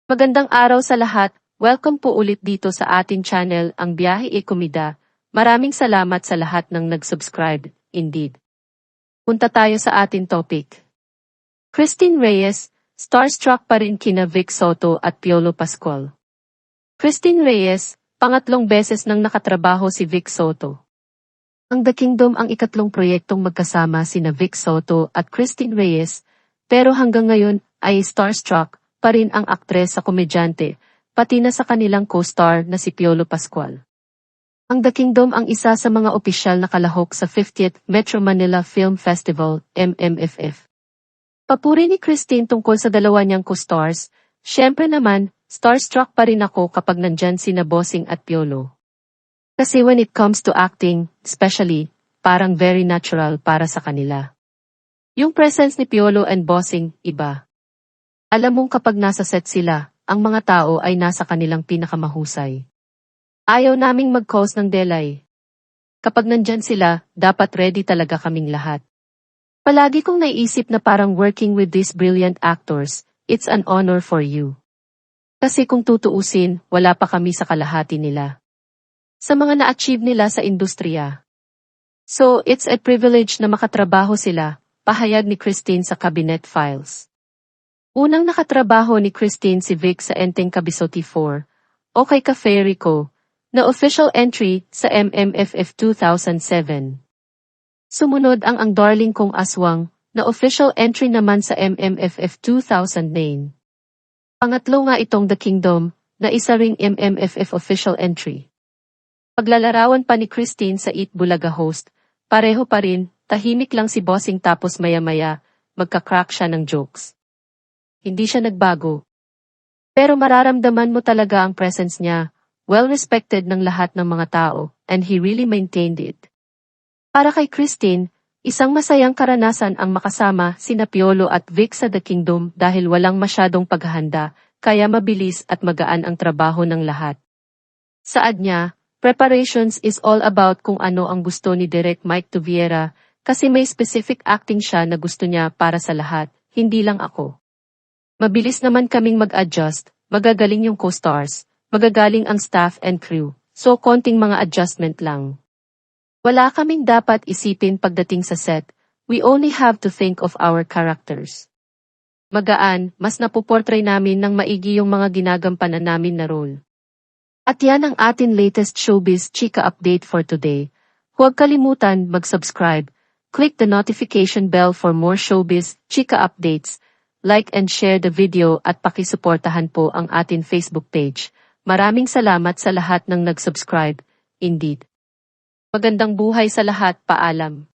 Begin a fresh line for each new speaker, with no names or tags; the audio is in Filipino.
Magandang araw sa lahat. Welcome po ulit dito sa ating channel, Ang Biyahe e Komida. Maraming salamat sa lahat ng nag-subscribe, indeed. Punta tayo sa ating topic. Christine Reyes, starstruck pa rin kina Vic Soto at Piolo Pascual. Christine Reyes, pangatlong beses nang nakatrabaho si Vic Soto. Ang The Kingdom ang ikatlong proyektong magkasama sina Vic Soto at Christine Reyes, pero hanggang ngayon ay starstruck pa rin ang aktres sa komedyante, pati na sa kanilang co-star na si Piolo Pascual. Ang The Kingdom ang isa sa mga opisyal na kalahok sa 50th Metro Manila Film Festival, MMFF. Papuri ni Christine tungkol sa dalawa niyang co-stars, syempre naman, starstruck pa rin ako kapag nandyan sina Bossing at Piolo. Kasi when it comes to acting, especially, parang very natural para sa kanila. Yung presence ni Piolo and Bossing, iba. Alam mong kapag nasa set sila, ang mga tao ay nasa kanilang pinakamahusay. Ayaw naming mag-cause ng delay. Kapag nandyan sila, dapat ready talaga kaming lahat. Palagi kong naisip na parang working with these brilliant actors, it's an honor for you. Kasi kung tutuusin, wala pa kami sa kalahati nila. Sa mga na-achieve nila sa industriya. So, it's a privilege na makatrabaho sila, pahayag ni Christine sa Cabinet Files. Unang nakatrabaho ni Christine si Vic sa Enteng Cabisoti 4, o kay Cafe Rico, na official entry sa MMFF 2007. Sumunod ang Darling Kong Aswang, na official entry naman sa MMFF 2009. Pangatlo nga itong The Kingdom, na isa ring MMFF official entry. Paglalarawan pa ni Christine sa Eat Bulaga host, pareho pa rin, tahimik lang si Bossing tapos maya-maya, magka-crack siya ng jokes. Hindi siya nagbago. Pero mararamdaman mo talaga ang presence niya, well-respected ng lahat ng mga tao, and he really maintained it. Para kay Christine, isang masayang karanasan ang makasama sina Piolo at Vic sa The Kingdom dahil walang masyadong paghahanda, kaya mabilis at magaan ang trabaho ng lahat. Saad niya, preparations is all about kung ano ang gusto ni Direk Mike Tuviera, kasi may specific acting siya na gusto niya para sa lahat, hindi lang ako. Mabilis naman kaming mag-adjust, magagaling yung co-stars, magagaling ang staff and crew, so konting mga adjustment lang. Wala kaming dapat isipin pagdating sa set, we only have to think of our characters. Magaan, mas napuportray namin ng maigi yung mga ginagampanan namin na role. At yan ang atin latest showbiz chika update for today. Huwag kalimutan mag-subscribe, click the notification bell for more showbiz chika updates, like and share the video at pakisuportahan po ang atin Facebook page. Maraming salamat sa lahat ng nag-subscribe, indeed. Magandang buhay sa lahat, paalam.